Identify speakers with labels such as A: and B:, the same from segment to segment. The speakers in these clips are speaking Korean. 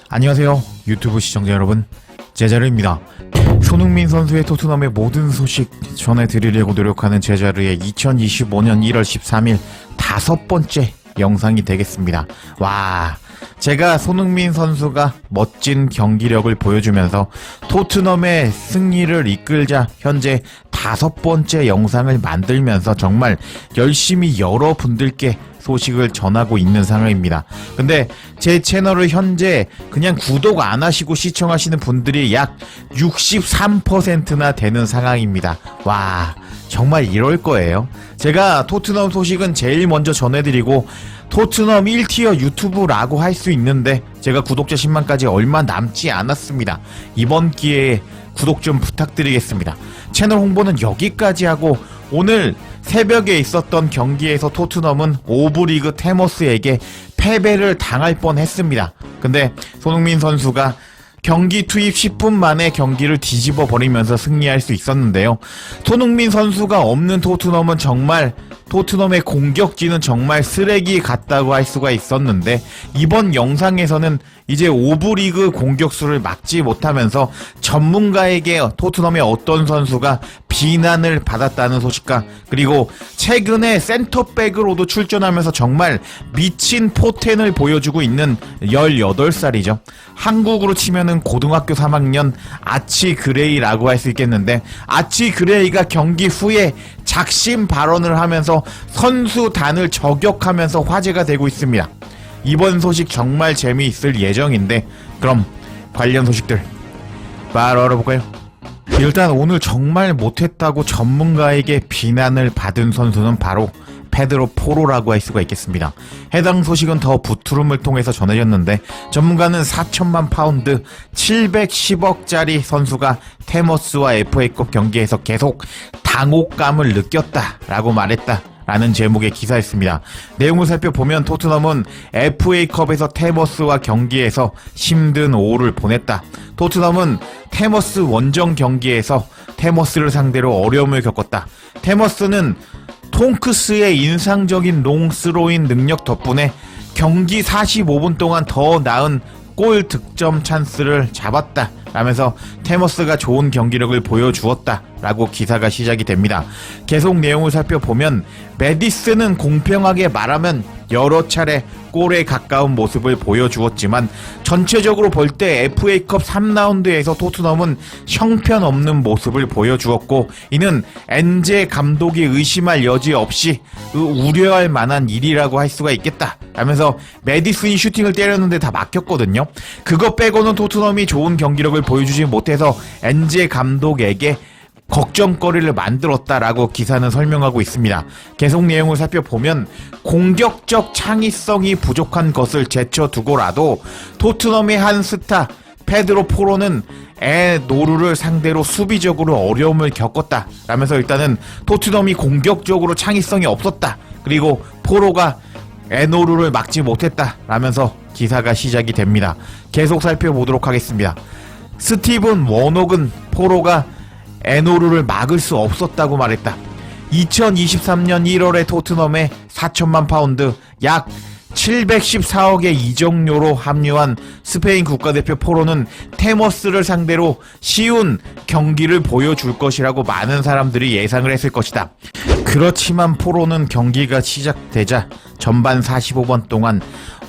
A: 안녕하세요 유튜브 시청자 여러분, 제자르입니다. 손흥민 선수의 토트넘의 모든 소식 전해드리려고 노력하는 제자르의 2025년 1월 13일 5번째 영상이 되겠습니다. 와, 제가 손흥민 선수가 멋진 경기력을 보여주면서 토트넘의 승리를 이끌자 현재 5번째 영상을 만들면서 정말 열심히 여러분들께 소식을 전하고 있는 상황입니다. 근데 제 채널을 현재 그냥 구독 안 하시고 시청하시는 분들이 약 63%나 되는 상황입니다. 와, 정말 이럴 거예요. 제가 토트넘 소식은 제일 먼저 전해드리고 토트넘 1티어 유튜브라고 할 수 있는데 제가 구독자 10만까지 얼마 남지 않았습니다. 이번 기회에 구독 좀 부탁드리겠습니다. 채널 홍보는 여기까지 하고 오늘 새벽에 있었던 경기에서 토트넘은 5부 리그 테머스에게 패배를 당할 뻔했습니다. 근데 손흥민 선수가 경기 투입 10분 만에 경기를 뒤집어 버리면서 승리할 수 있었는데요. 손흥민 선수가 없는 토트넘은 정말 토트넘의 공격진은 정말 쓰레기 같다고 할 수가 있었는데 이번 영상에서는 이제 5부 리그 공격수를 막지 못하면서 전문가에게 토트넘의 어떤 선수가 비난을 받았다는 소식과 그리고 최근에 센터백으로도 출전하면서 정말 미친 포텐을 보여주고 있는 18살이죠. 한국으로 치면은 고등학교 3학년 아치 그레이라고 할 수 있겠는데 아치 그레이가 경기 후에 작심 발언을 하면서 선수단을 저격하면서 화제가 되고 있습니다. 이번 소식 정말 재미있을 예정인데 그럼 관련 소식들 바로 알아볼까요? 일단 오늘 정말 못했다고 전문가에게 비난을 받은 선수는 바로 페드로 포로라고 할 수가 있겠습니다. 해당 소식은 더 부트룸을 통해서 전해졌는데 전문가는 4천만 파운드 710억짜리 선수가 테머스와 FA컵 경기에서 계속 당혹감을 느꼈다라고 말했다 라는 제목의 기사였습니다. 내용을 살펴보면 토트넘은 FA컵에서 테머스와 경기에서 힘든 오후를 보냈다. 토트넘은 테머스 원정 경기에서 테머스를 상대로 어려움을 겪었다. 테머스는 통크스의 인상적인 롱스로인 능력 덕분에 경기 45분 동안 더 나은 골 득점 찬스를 잡았다 라면서 테머스가 좋은 경기력을 보여주었다 라고 기사가 시작이 됩니다. 계속 내용을 살펴보면 메디슨은 공평하게 말하면 여러 차례 골에 가까운 모습을 보여주었지만 전체적으로 볼 때 FA컵 3라운드에서 토트넘은 형편없는 모습을 보여주었고 이는 엔제 감독이 의심할 여지 없이 우려할 만한 일이라고 할 수가 있겠다 라면서 메디슨이 슈팅을 때렸는데 다 막혔거든요. 그거 빼고는 토트넘이 좋은 경기력을 보여주지 못해서 엔제 감독에게 걱정거리를 만들었다라고 기사는 설명하고 있습니다. 계속 내용을 살펴보면 공격적 창의성이 부족한 것을 제쳐두고라도 토트넘의 한 스타 페드로 포로는 에노르를 상대로 수비적으로 어려움을 겪었다 라면서 일단은 토트넘이 공격적으로 창의성이 없었다 그리고 포로가 에노르를 막지 못했다 라면서 기사가 시작이 됩니다. 계속 살펴보도록 하겠습니다. 스티븐 워녹은 포로가 에노르를 막을 수 없었다고 말했다. 2023년 1월에 토트넘에 4천만 파운드 약 714억의 이적료로 합류한 스페인 국가대표 포로는 테머스를 상대로 쉬운 경기를 보여줄 것이라고 많은 사람들이 예상을 했을 것이다. 그렇지만 포로는 경기가 시작되자 전반 45분 동안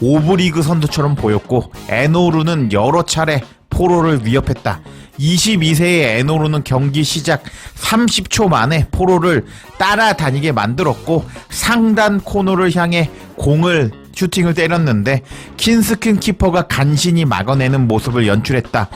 A: 5부 리그 선두처럼 보였고 에노르는 여러 차례 포로를 위협했다. 22세의 에노르는 경기 시작 30초 만에 포로를 따라다니게 만들었고 상단 코너를 향해 슈팅을 때렸는데 킨스킨 키퍼가 간신히 막아내는 모습을 연출했다.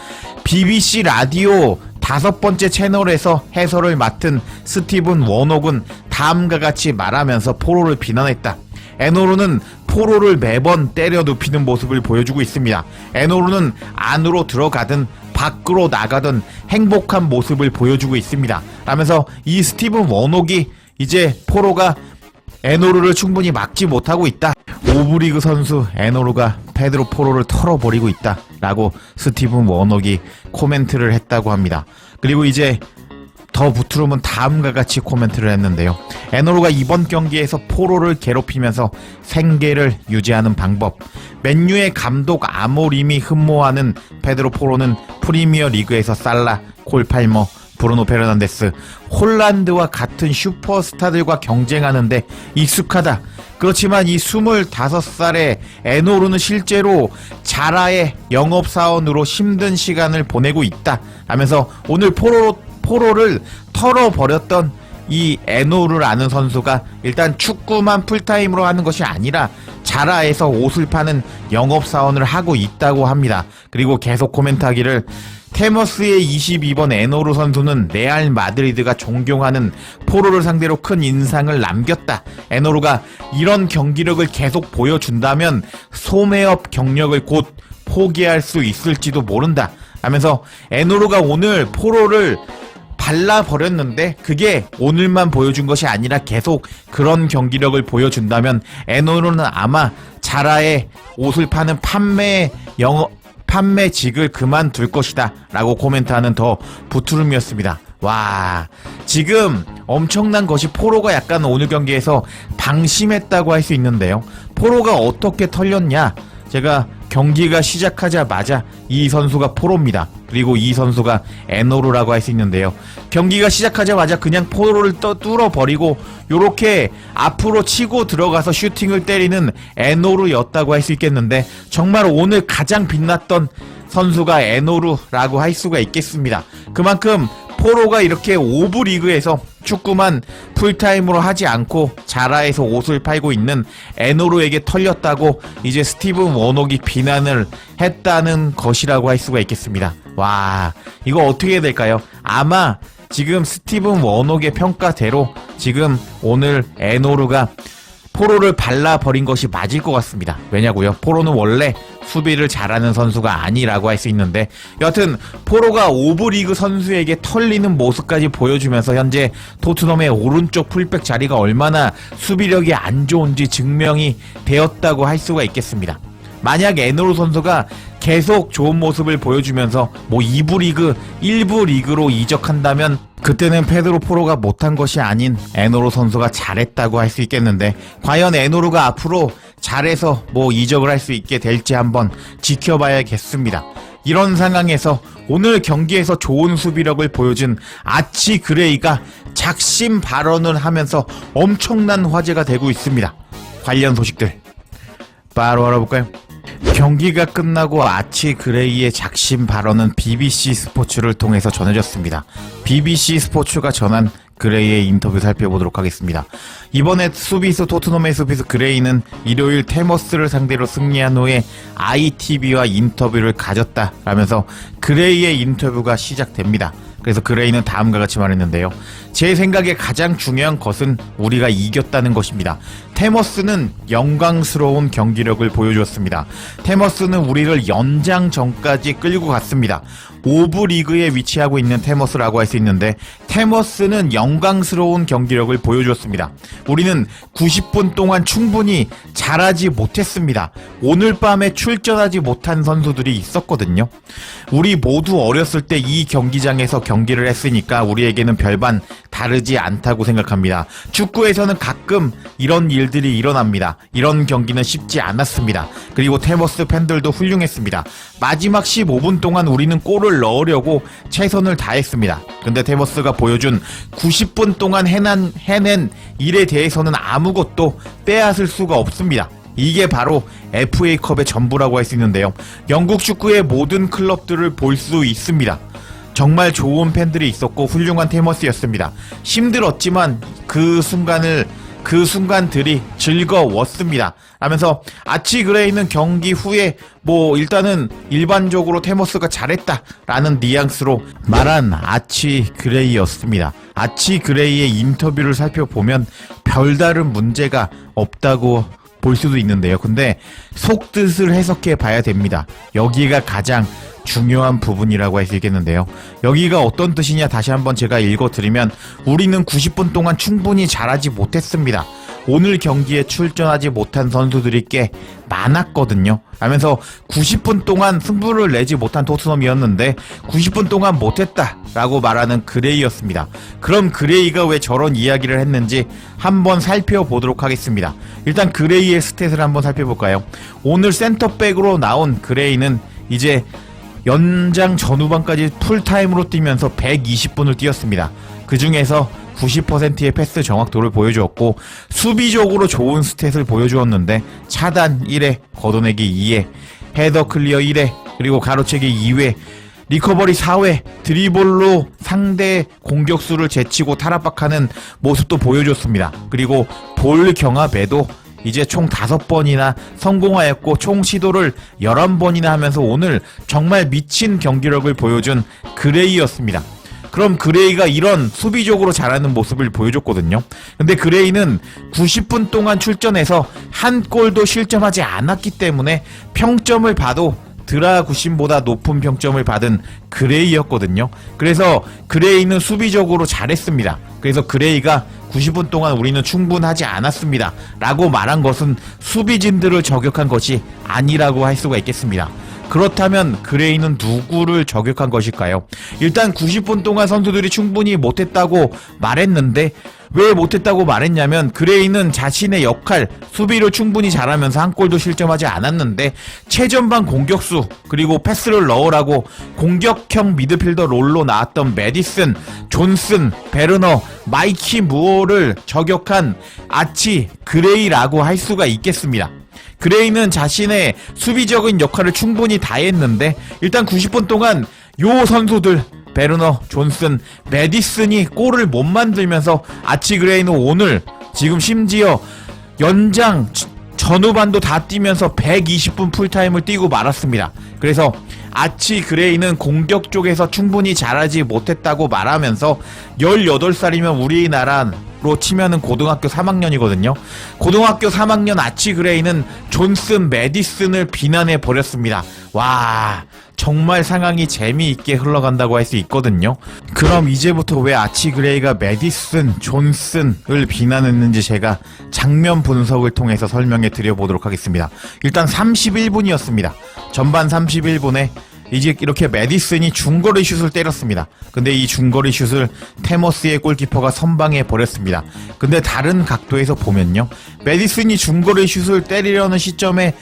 A: BBC 라디오 5번째 채널에서 해설을 맡은 스티븐 워녹은 다음과 같이 말하면서 포로를 비난했다. 에노르는 포로를 매번 때려 눕히는 모습을 보여주고 있습니다. 에노르는 안으로 들어가든 밖으로 나가든 행복한 모습을 보여주고 있습니다. 라면서 이 스티븐 워녹이 이제 포로가 에노르를 충분히 막지 못하고 있다. 5부 리그 선수 에노르가 페드로 포로를 털어버리고 있다 라고 스티븐 워녹이 코멘트를 했다고 합니다. 그리고 이제 더 부트룸은 다음과 같이 코멘트를 했는데요. 에노르가 이번 경기에서 포로를 괴롭히면서 생계를 유지하는 방법, 맨유의 감독 아모림이 흠모하는 페드로 포로는 프리미어 리그에서 살라, 콜 팔머, 브루노 페르난데스, 홀란드와 같은 슈퍼스타들과 경쟁하는데 익숙하다. 그렇지만 이 25살의 에노르는 실제로 자라의 영업사원으로 힘든 시간을 보내고 있다 하면서 오늘 포로를 털어버렸던 이 에노르라는 선수가 일단 축구만 풀타임으로 하는 것이 아니라 자라에서 옷을 파는 영업사원을 하고 있다고 합니다. 그리고 계속 코멘트하기를 테머스의 22번 에노르 선수는 레알 마드리드가 존경하는 포로를 상대로 큰 인상을 남겼다. 에노르가 이런 경기력을 계속 보여준다면 소매업 경력을 곧 포기할 수 있을지도 모른다 하면서 에노르가 오늘 포로를 발라버렸는데 그게 오늘만 보여준 것이 아니라 계속 그런 경기력을 보여준다면 에노르는 아마 자라의 옷을 파는 판매직을 그만둘 것이다 라고 코멘트하는 더 부트름이었습니다. 와, 지금 엄청난 것이 포로가 약간 오늘 경기에서 방심했다고 할 수 있는데요. 포로가 어떻게 털렸냐? 제가 경기가 시작하자마자 이 선수가 포로입니다. 그리고 이 선수가 에노르라고 할 수 있는데요. 경기가 시작하자마자 그냥 포로를 뚫어버리고 요렇게 앞으로 치고 들어가서 슈팅을 때리는 에노르였다고 할 수 있겠는데 정말 오늘 가장 빛났던 선수가 에노르라고 할 수가 있겠습니다. 그만큼 포로가 이렇게 5부 리그에서 축구만 풀타임으로 하지 않고 자라에서 옷을 팔고 있는 에노르에게 털렸다고 이제 스티븐 워녹이 비난을 했다는 것이라고 할 수가 있겠습니다. 와, 이거 어떻게 해야 될까요? 아마 지금 스티븐 워녹의 평가대로 지금 오늘 에노르가 포로를 발라버린 것이 맞을 것 같습니다. 왜냐고요? 포로는 원래 수비를 잘하는 선수가 아니라고 할 수 있는데 여하튼 포로가 5부 리그 선수에게 털리는 모습까지 보여주면서 현재 토트넘의 오른쪽 풀백 자리가 얼마나 수비력이 안 좋은지 증명이 되었다고 할 수가 있겠습니다. 만약 에노르 선수가 계속 좋은 모습을 보여주면서 2부 리그, 1부 리그로 이적한다면 그때는 페드로 포로가 못한 것이 아닌 에노르 선수가 잘했다고 할 수 있겠는데 과연 에노르가 앞으로 잘해서 이적을 할 수 있게 될지 한번 지켜봐야겠습니다. 이런 상황에서 오늘 경기에서 좋은 수비력을 보여준 아치 그레이가 작심 발언을 하면서 엄청난 화제가 되고 있습니다. 관련 소식들 바로 알아볼까요? 경기가 끝나고 아치 그레이의 작심 발언은 BBC 스포츠를 통해서 전해졌습니다. BBC 스포츠가 전한 그레이의 인터뷰 살펴보도록 하겠습니다. 이번에 토트넘의 수비수 그레이는 일요일 테머스를 상대로 승리한 후에 ITV와 인터뷰를 가졌다라면서 그레이의 인터뷰가 시작됩니다. 그래서 그레이는 다음과 같이 말했는데요. 제 생각에 가장 중요한 것은 우리가 이겼다는 것입니다. 테머스는 영광스러운 경기력을 보여주었습니다. 테머스는 우리를 연장전까지 끌고 갔습니다. 5부 리그에 위치하고 있는 테머스라고 할 수 있는데 테머스는 영광스러운 경기력을 보여주었습니다. 우리는 90분 동안 충분히 잘하지 못했습니다. 오늘 밤에 출전하지 못한 선수들이 있었거든요. 우리 모두 어렸을 때 이 경기장에서 경기를 했으니까 우리에게는 별반 다르지 않다고 생각합니다. 축구에서는 가끔 이런 일들이 일어납니다. 이런 경기는 쉽지 않았습니다. 그리고 테머스 팬들도 훌륭했습니다. 마지막 15분 동안 우리는 골을 넣으려고 최선을 다했습니다. 근데 테머스가 보여준 90분 동안 해낸 일에 대해서는 아무것도 빼앗을 수가 없습니다. 이게 바로 FA컵의 전부라고 할 수 있는데요. 영국 축구의 모든 클럽들을 볼 수 있습니다. 정말 좋은 팬들이 있었고 훌륭한 테머스였습니다. 힘들었지만 그 순간들이 즐거웠습니다. 하면서 아치 그레이는 경기 후에 일단은 일반적으로 테머스가 잘했다라는 뉘앙스로 말한 아치 그레이였습니다. 아치 그레이의 인터뷰를 살펴보면 별다른 문제가 없다고 볼 수도 있는데요. 근데 속뜻을 해석해 봐야 됩니다. 여기가 가장 중요한 부분이라고 할 수 있겠는데요. 여기가 어떤 뜻이냐 다시 한번 제가 읽어드리면 우리는 90분 동안 충분히 잘하지 못했습니다. 오늘 경기에 출전하지 못한 선수들이 꽤 많았거든요. 하면서 90분 동안 승부를 내지 못한 토트넘이었는데 90분 동안 못했다 라고 말하는 그레이였습니다. 그럼 그레이가 왜 저런 이야기를 했는지 한번 살펴보도록 하겠습니다. 일단 그레이의 스탯을 한번 살펴볼까요? 오늘 센터백으로 나온 그레이는 이제 연장 전후반까지 풀타임으로 뛰면서 120분을 뛰었습니다. 그 중에서 90%의 패스 정확도를 보여주었고 수비적으로 좋은 스탯을 보여주었는데 차단 1회, 걷어내기 2회, 헤더 클리어 1회, 그리고 가로채기 2회, 리커버리 4회, 드리블로 상대 공격수를 제치고 탈압박하는 모습도 보여줬습니다. 그리고 볼 경합에도 이제 총 5번이나 성공하였고 총 시도를 11번이나 하면서 오늘 정말 미친 경기력을 보여준 그레이였습니다. 그럼 그레이가 이런 수비적으로 잘하는 모습을 보여줬거든요. 근데 그레이는 90분 동안 출전해서 한 골도 실점하지 않았기 때문에 평점을 봐도 드라구신보다 높은 평점을 받은 그레이였거든요. 그래서 그레이는 수비적으로 잘했습니다. 그래서 그레이가 90분 동안 우리는 충분하지 않았습니다 라고 말한 것은 수비진들을 저격한 것이 아니라고 할 수가 있겠습니다. 그렇다면 그레이는 누구를 저격한 것일까요? 일단 90분 동안 선수들이 충분히 못했다고 말했는데 왜 못했다고 말했냐면 그레이는 자신의 역할, 수비를 충분히 잘하면서 한 골도 실점하지 않았는데 최전방 공격수 그리고 패스를 넣으라고 공격형 미드필더 롤로 나왔던 메디슨, 존슨, 베르너, 마이키 무어를 저격한 아치 그레이라고 할 수가 있겠습니다. 그레이는 자신의 수비적인 역할을 충분히 다했는데 일단 90분 동안 요 선수들 베르너, 존슨, 메디슨이 골을 못 만들면서 아치 그레이는 오늘 지금 심지어 연장 전후반도 다 뛰면서 120분 풀타임을 뛰고 말았습니다. 그래서 아치 그레이는 공격 쪽에서 충분히 잘하지 못했다고 말하면서 18살이면 우리나라로 치면은 고등학교 3학년이거든요. 고등학교 3학년 아치 그레이는 존슨, 메디슨을 비난해 버렸습니다. 와, 정말 상황이 재미있게 흘러간다고 할 수 있거든요. 그럼 이제부터 왜 아치 그레이가 메디슨, 존슨을 비난했는지 제가 장면 분석을 통해서 설명해 드려보도록 하겠습니다. 일단 31분이었습니다. 전반 31분에 이제 이렇게 메디슨이 중거리 슛을 때렸습니다. 근데 이 중거리 슛을 테머스의 골키퍼가 선방해 버렸습니다. 근데 다른 각도에서 보면요, 메디슨이 중거리 슛을 때리려는 시점에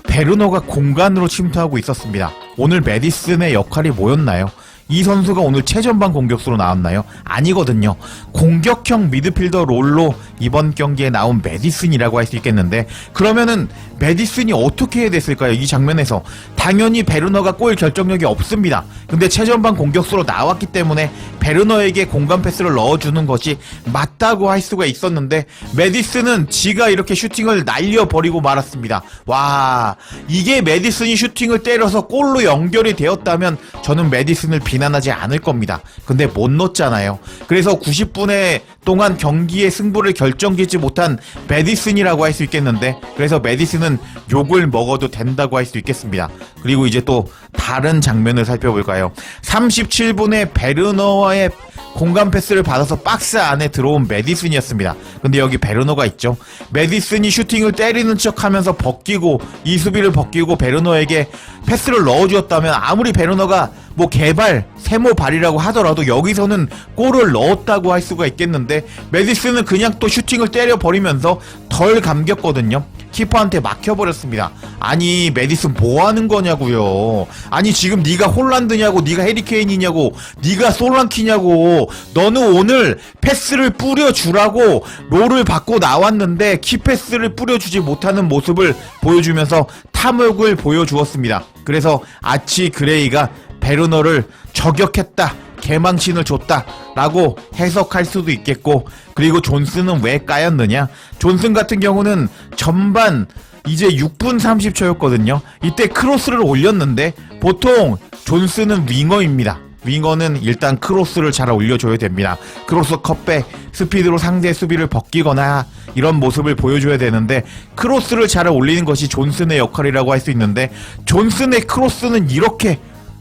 A: 베르너가 공간으로 침투하고 있었습니다. 오늘 메디슨의 역할이 뭐였나요? 이 선수가 오늘 최전방 공격수로 나왔나요? 아니거든요. 공격형 미드필더 롤로 이번 경기에 나온 메디슨이라고 할 수 있겠는데 그러면은 메디슨이 어떻게 해야 됐을까요? 이 장면에서 당연히 베르너가 골 결정력이 없습니다. 근데 최전방 공격수로 나왔기 때문에 베르너에게 공간 패스를 넣어주는 것이 맞다고 할 수가 있었는데 메디슨은 지가 이렇게 슈팅을 날려버리고 말았습니다. 와, 이게 메디슨이 슈팅을 때려서 골로 연결이 되었다면 저는 메디슨을 비난하지 않을 겁니다. 근데 못 넣었잖아요. 그래서 90분의 동안 경기의 승부를 결정짓지 못한 메디슨이라고 할 수 있겠는데 그래서 메디슨은 욕을 먹어도 된다고 할 수 있겠습니다. 그리고 이제 또 다른 장면을 살펴볼까요? 37분에 베르너의 공간 패스를 받아서 박스 안에 들어온 메디슨이었습니다. 근데 여기 베르너가 있죠. 메디슨이 슈팅을 때리는 척하면서 벗기고 이 수비를 벗기고 베르너에게 패스를 넣어주었다면 아무리 베르너가 뭐 개발, 세모발이라고 하더라도 여기서는 골을 넣었다고 할 수가 있겠는데 메디슨은 그냥 또 슈팅을 때려버리면서 덜 감겼거든요. 키퍼한테 막혀버렸습니다. 아니 메디슨 뭐하는 거냐고요. 아니 지금 네가 홀란드냐고, 네가 해리케인이냐고, 네가 솔랑키냐고. 너는 오늘 패스를 뿌려주라고 롤을 받고 나왔는데 키패스를 뿌려주지 못하는 모습을 보여주면서 탐욕을 보여주었습니다. 그래서 아치 그레이가 베르너를 저격했다, 개망신을 줬다 라고 해석할 수도 있겠고, 그리고 존슨은 왜 까였느냐? 존슨 같은 경우는 전반 이제 6분 30초였거든요 이때 크로스를 올렸는데 보통 존슨은 윙어입니다. 윙어는 일단 크로스를 잘 올려줘야 됩니다. 크로스 컷백, 스피드로 상대 수비를 벗기거나 이런 모습을 보여줘야 되는데 크로스를 잘 올리는 것이 존슨의 역할이라고 할 수 있는데 존슨의 크로스는 이렇게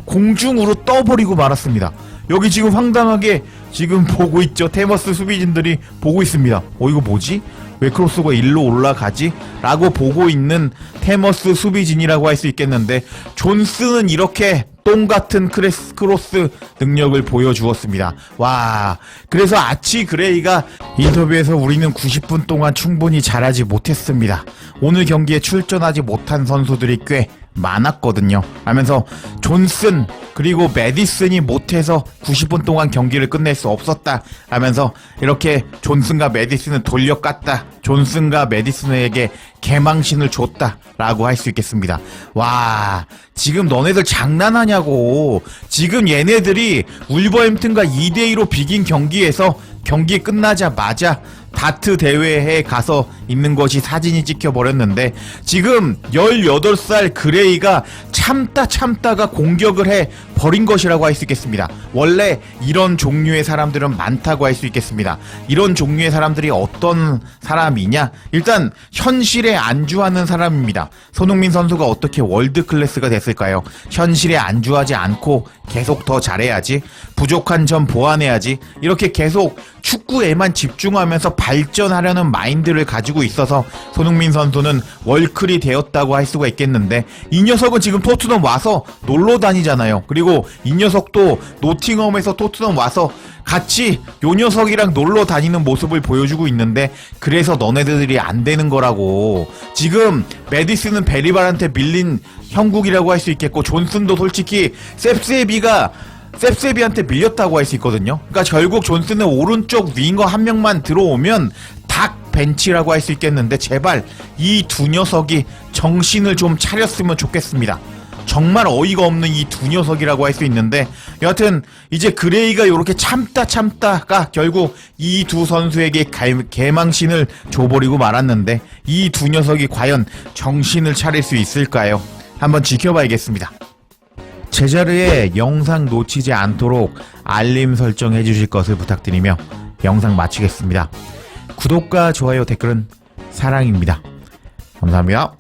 A: 공중으로 떠버리고 말았습니다. 여기 지금 황당하게 지금 보고 있죠. 테머스 수비진들이 보고 있습니다. 이거 뭐지? 왜 크로스가 일로 올라가지? 라고 보고 있는 테머스 수비진이라고 할 수 있겠는데, 존스는 이렇게 똥같은 크로스 능력을 보여주었습니다. 와, 그래서 아치 그레이가 인터뷰에서 우리는 90분 동안 충분히 잘하지 못했습니다. 오늘 경기에 출전하지 못한 선수들이 꽤 많았거든요. 하면서 존슨 그리고 메디슨이 못해서 90분 동안 경기를 끝낼 수 없었다 하면서 이렇게 존슨과 메디슨을 돌려깠다, 존슨과 메디슨에게 개망신을 줬다 라고 할 수 있겠습니다. 와, 지금 너네들 장난하냐고. 지금 얘네들이 울버햄튼과 2대2로 비긴 경기에서 경기 끝나자마자 다트 대회에 가서 있는 것이 사진이 찍혀버렸는데, 지금 18살 그레이가 참다가 공격을 해 버린 것이라고 할 수 있겠습니다. 원래 이런 종류의 사람들은 많다고 할 수 있겠습니다. 이런 종류의 사람들이 어떤 사람이냐? 일단 현실에 안주하는 사람입니다. 손흥민 선수가 어떻게 월드 클래스가 됐을까요? 현실에 안주하지 않고 계속 더 잘해야지, 부족한 점 보완해야지, 이렇게 계속 축구에만 집중하면서 발전하려는 마인드를 가지고 있어서 손흥민 선수는 월클이 되었다고 할 수가 있겠는데, 이 녀석은 지금 토트넘 와서 놀러 다니잖아요. 그리고 이 녀석도 노팅엄에서 토트넘 와서 같이 요 녀석이랑 놀러 다니는 모습을 보여주고 있는데, 그래서 너네들이 안 되는 거라고. 지금 메디슨은 베리발한테 밀린 형국이라고 할 수 있겠고, 존슨도 솔직히 셉세비한테 밀렸다고 할 수 있거든요. 그러니까 결국 존슨은 오른쪽 윙어 한 명만 들어오면 닭 벤치라고 할 수 있겠는데, 제발 이 두 녀석이 정신을 좀 차렸으면 좋겠습니다. 정말 어이가 없는 이 두 녀석이라고 할 수 있는데, 여하튼 이제 그레이가 이렇게 참다가 결국 이 두 선수에게 개망신을 줘버리고 말았는데, 이 두 녀석이 과연 정신을 차릴 수 있을까요? 한번 지켜봐야겠습니다. 제자르의 영상 놓치지 않도록 알림 설정해 주실 것을 부탁드리며 영상 마치겠습니다. 구독과 좋아요, 댓글은 사랑입니다. 감사합니다.